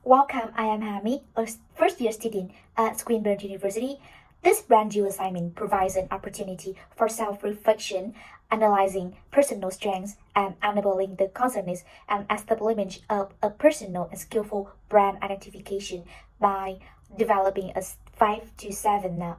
Welcome, I am Hami, a first-year student at Swinburne University. This brand new assignment provides an opportunity for self-reflection, analyzing personal strengths, and enabling the consciousness and establishment of a personal and skillful brand identification by developing a 5 to 7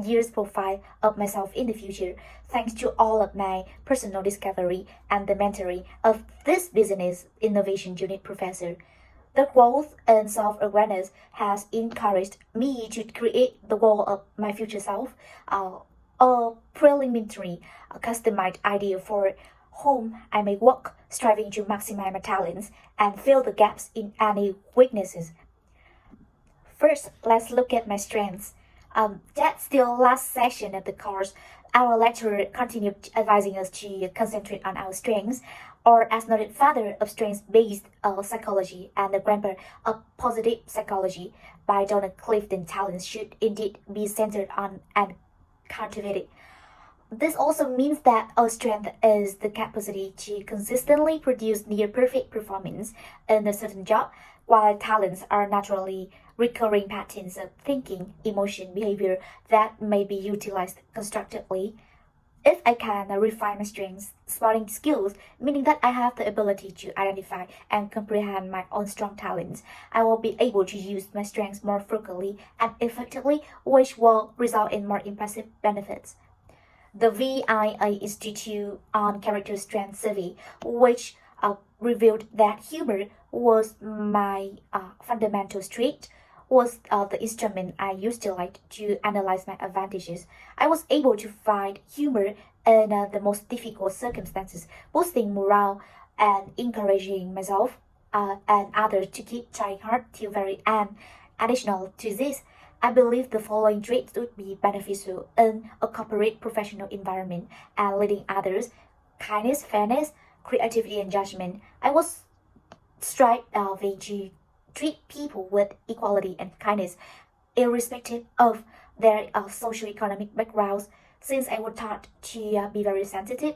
years profile of myself in the future, thanks to all of my personal discovery and the mentoring of this business innovation unit professor. The growth and self-awareness has encouraged me to create the goal of my future self, a preliminary, customized idea for whom I may work, striving to maximize my talents and fill the gaps in any weaknesses. First, let's look at my strengths. That's the last section of the course. Our lecturer continued advising us to concentrate on our strengths, or as noted, father of strengths-based psychology and the grandpa of positive psychology by Donald Clifton. Talents should indeed be centered on and cultivated. This also means that our strength is the capacity to consistently produce near perfect performance in a certain job, while talents are naturally recurring patterns of thinking, emotion, behavior that may be utilized constructively. If I can refine my strengths, spotting skills, meaning that I have the ability to identify and comprehend my own strong talents, I will be able to use my strengths more frequently and effectively, which will result in more impressive benefits. The VIA Institute on Character Strength survey, which revealed that humor was my fundamental trait, was the instrument I utilized to analyze my advantages. I was able to find humor in the most difficult circumstances, boosting morale and encouraging myself and others to keep trying hard till very end. Additional to this, I believe the following traits would be beneficial in a corporate professional environment and leading others: kindness, fairness, creativity, and judgment. I was strived to treat people with equality and kindness, irrespective of their socioeconomic backgrounds. Since I was taught to be very sensitive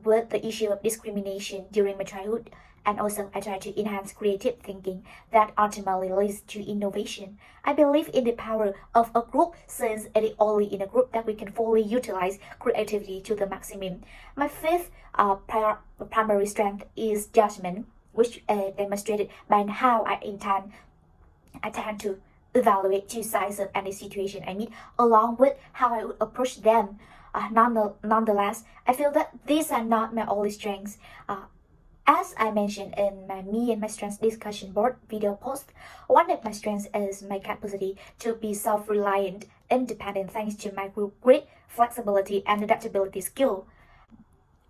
with the issue of discrimination during my childhood, and also I try to enhance creative thinking that ultimately leads to innovation. I believe in the power of a group, since it is only in a group that we can fully utilize creativity to the maximum. My fifth primary strength is judgment, which demonstrated by how I tend to evaluate two sides of any situation I meet, along with how I would approach them. Nonetheless, I feel that these are not my only strengths. As I mentioned in my Me and My Strengths discussion board video post, one of my strengths is my capacity to be self-reliant, independent, thanks to my great flexibility and adaptability skill.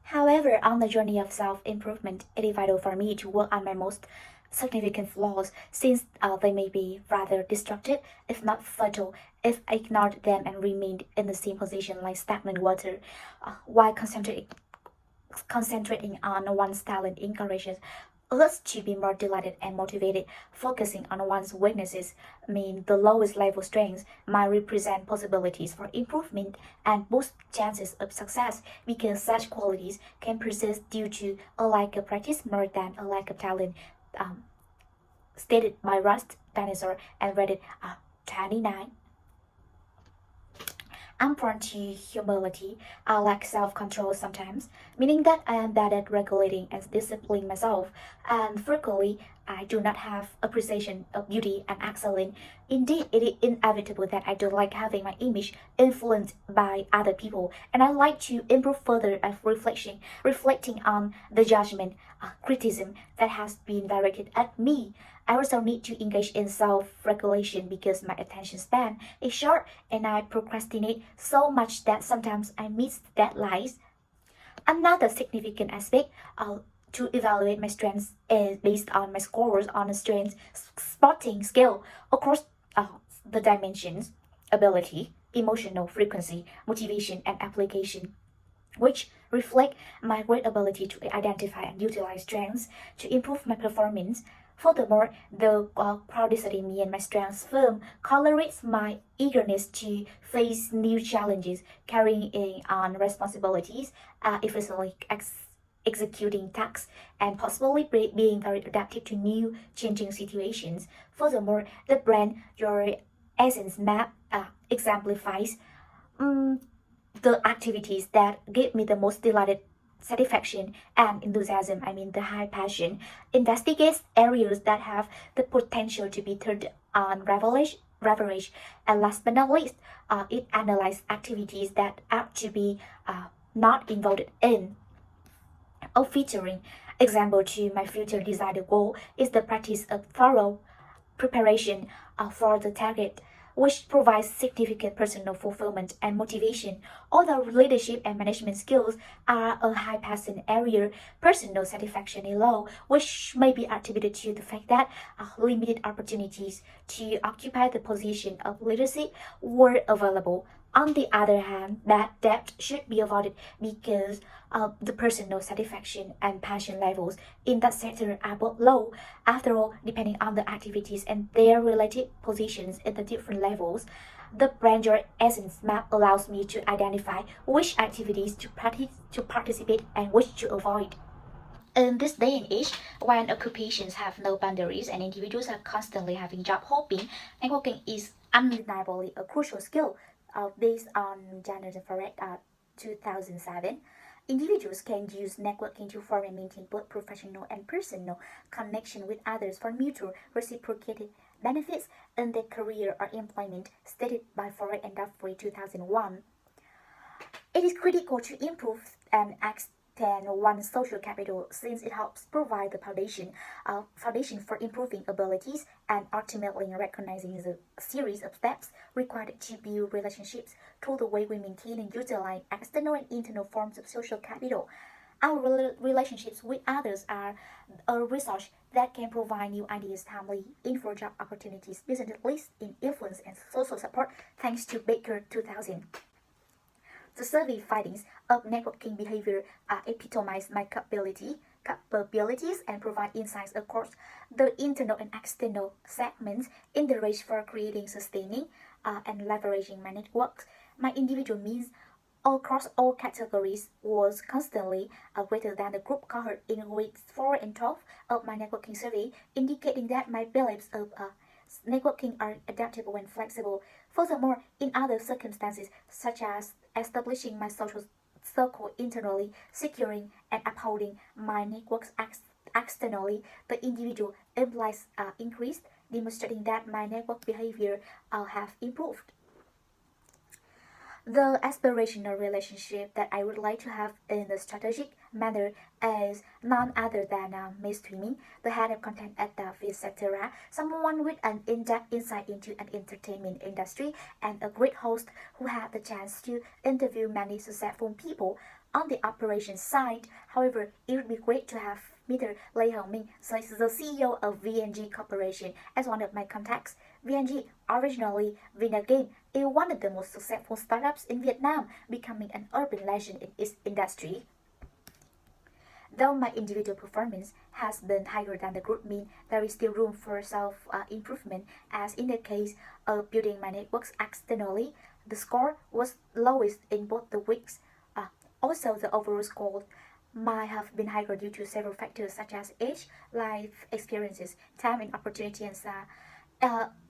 However, on the journey of self-improvement, it is vital for me to work on my most significant flaws, since they may be rather destructive, if not fatal, if I ignored them and remained in the same position like stagnant water. While concentrating on one's talent encourages us to be more delighted and motivated. Focusing on one's weaknesses, mean the lowest level strengths, might represent possibilities for improvement and boost chances of success, because such qualities can persist due to a lack of practice more than a lack of talent. Um, Stated by Rust Dinosaur and Reddit 29. I'm prone to humility. I lack self-control sometimes, meaning that I am bad at regulating and disciplining myself, and frequently I do not have appreciation of beauty and excellence. Indeed, it is inevitable that I don't like having my image influenced by other people, and I like to improve further at reflecting on the judgment, criticism that has been directed at me. I also need to engage in self-regulation because my attention span is short and I procrastinate so much that sometimes I miss deadlines. Another significant aspect to evaluate my strengths is based on my scores on a strength spotting scale across the dimensions: ability, emotional frequency, motivation, and application, which reflect my great ability to identify and utilize strengths to improve my performance. Furthermore, the proudicity Me and My Strengths firm correlates my eagerness to face new challenges, carrying on responsibilities efficiently, executing tasks and possibly being very adaptive to new changing situations. Furthermore, the brand your essence map exemplifies mm, the activities that give me the most delighted satisfaction and enthusiasm, I mean the high passion, investigates areas that have the potential to be turned on revelation, and last but not least, it analyzes activities that ought to be not involved in or featuring. Example to my future desired goal is the practice of thorough preparation for the target, which provides significant personal fulfillment and motivation. Although leadership and management skills are a high passion area, personal satisfaction is low, which may be attributed to the fact that limited opportunities to occupy the position of leadership were available. On the other hand, that depth should be avoided because the personal satisfaction and passion levels in that sector are both low. After all, depending on the activities and their related positions in the different levels, the brand your essence map allows me to identify which activities to participate and which to avoid. In this day and age, when occupations have no boundaries and individuals are constantly having job hopping, networking is undeniably a crucial skill. Based on Jonathan Farrett 2007, individuals can use networking to form and maintain both professional and personal connection with others for mutual reciprocated benefits in their career or employment, stated by Farrett and Duffrey 2001. It is critical to improve and extend one's social capital since it helps provide the foundation for improving abilities and ultimately recognizing the series of steps required to build relationships through the way we maintain and utilize external and internal forms of social capital. Our relationships with others are a resource that can provide new ideas, timely info, job opportunities, business leads, in influence, and social support, thanks to Baker 2000. The survey findings of networking behavior epitomize my capabilities and provide insights across the internal and external segments in the race for creating, sustaining, and leveraging my networks. My individual means across all categories was constantly greater than the group cohort in weeks 4 and 12 of my networking survey, indicating that my beliefs of networking are adaptable and flexible. Furthermore, in other circumstances, such as establishing my social circle internally, securing and upholding my networks externally, the individual implies increased, demonstrating that my network behavior have improved. The aspirational relationship that I would like to have in a strategic manner is none other than Miss Tweeming, the head of content at the etc. Someone with an in-depth insight into an entertainment industry and a great host who had the chance to interview many successful people on the operations side. However, it would be great to have Mr. Lei Hongming, the CEO of VNG Corporation, as one of my contacts. VNG, originally Vinagame, is one of the most successful startups in Vietnam, becoming an urban legend in its industry. Though my individual performance has been higher than the group mean, there is still room for self-improvement, as in the case of building my networks externally, the score was lowest in both the weeks. Also, the overall score might have been higher due to several factors such as age, life experiences, time and opportunity, and so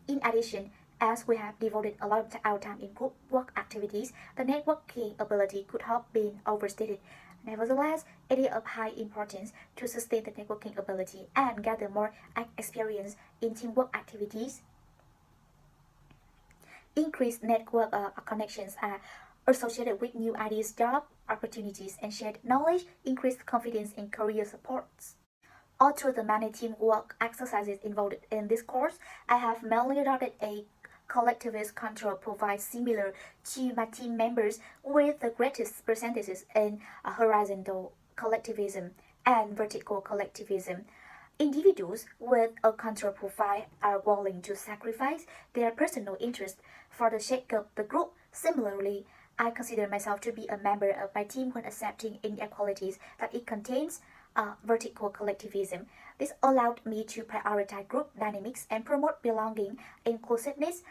in addition, as we have devoted a lot of our time in group work activities, the networking ability could have been overstated. Nevertheless, it is of high importance to sustain the networking ability and gather more experience in teamwork activities. Increased network connections are associated with new ideas, job opportunities, and shared knowledge, increased confidence in career supports. All through the many teamwork exercises involved in this course, I have mainly adopted a collectivist control provides similar to my team members with the greatest percentages in horizontal collectivism and vertical collectivism. Individuals with a control profile are willing to sacrifice their personal interest for the sake of the group. Similarly, I consider myself to be a member of my team when accepting inequalities that it contains vertical collectivism. This allowed me to prioritize group dynamics and promote belonging, inclusiveness,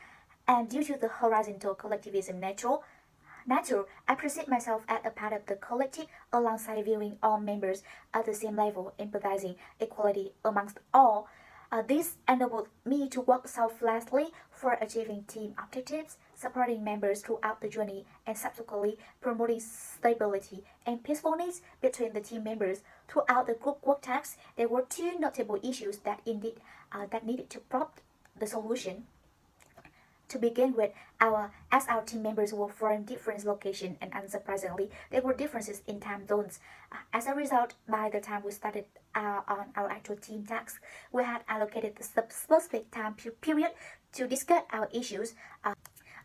and due to the horizontal collectivism nature, I perceive myself as a part of the collective alongside viewing all members at the same level, empathizing equality amongst all. This enabled me to work selflessly for achieving team objectives, supporting members throughout the journey, and subsequently promoting stability and peacefulness between the team members. Throughout the group work tasks, there were two notable issues that needed to prompt the solution. To begin with, as our team members were from different locations and unsurprisingly, there were differences in time zones. As a result, by the time we started on our actual team tasks, we had allocated the specific time period to discuss our issues.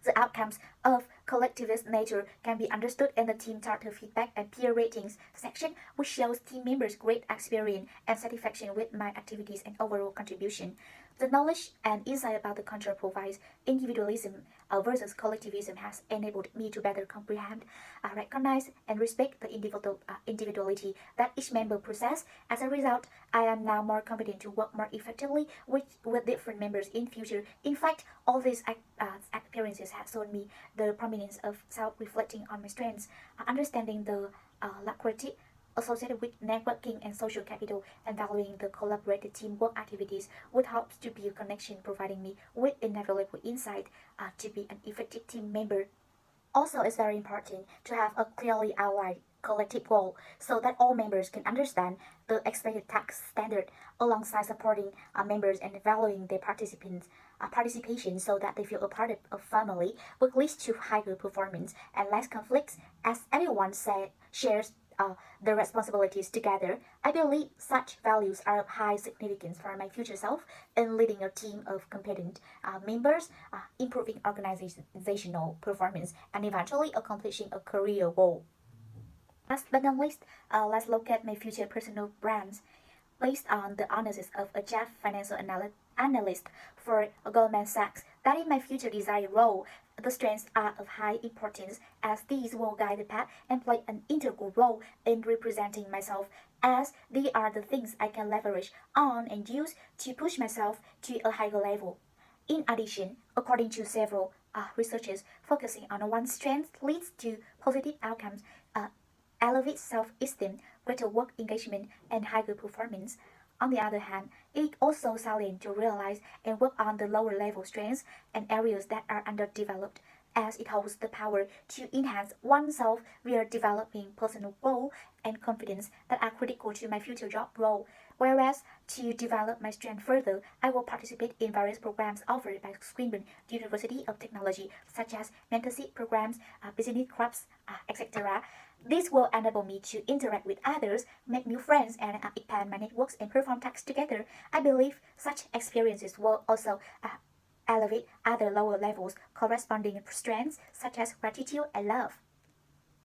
The outcomes of collectivist nature can be understood in the team charter feedback and peer ratings section, which shows team members' great experience and satisfaction with my activities and overall contribution. The knowledge and insight about the control provides individualism versus collectivism has enabled me to better comprehend, recognize, and respect the individuality that each member possesses. As a result, I am now more confident to work more effectively with different members in future. In fact, all these experiences have shown me the prominence of self-reflecting on my strengths, understanding the lucrative associated with networking and social capital, and valuing the collaborative teamwork activities would help to build connection, providing me with invaluable insight to be an effective team member. Also, it's very important to have a clearly outlined collective goal so that all members can understand the expected task standard alongside supporting members and valuing their participation so that they feel a part of a family, which leads to higher performance and less conflicts as everyone shares the responsibilities together. I believe such values are of high significance for my future self in leading a team of competent members, improving organizational performance, and eventually accomplishing a career goal. Last but not least, let's look at my future personal brands. Based on the analysis of a chief financial analyst for Goldman Sachs, that in my future desired role, the strengths are of high importance as these will guide the path and play an integral role in representing myself as they are the things I can leverage on and use to push myself to a higher level. In addition, according to several researchers, focusing on one's strengths leads to positive outcomes, elevates self-esteem, greater work engagement, and higher performance. On the other hand, it also salient to realize and work on the lower level strengths and areas that are underdeveloped, as it holds the power to enhance oneself via developing personal growth and confidence that are critical to my future job role. Whereas to develop my strength further, I will participate in various programs offered by Swinburne University of Technology, such as mentorship programs, business clubs, etc. This will enable me to interact with others, make new friends, and expand my networks and perform tasks together. I believe such experiences will also elevate other lower levels corresponding strengths such as gratitude and love.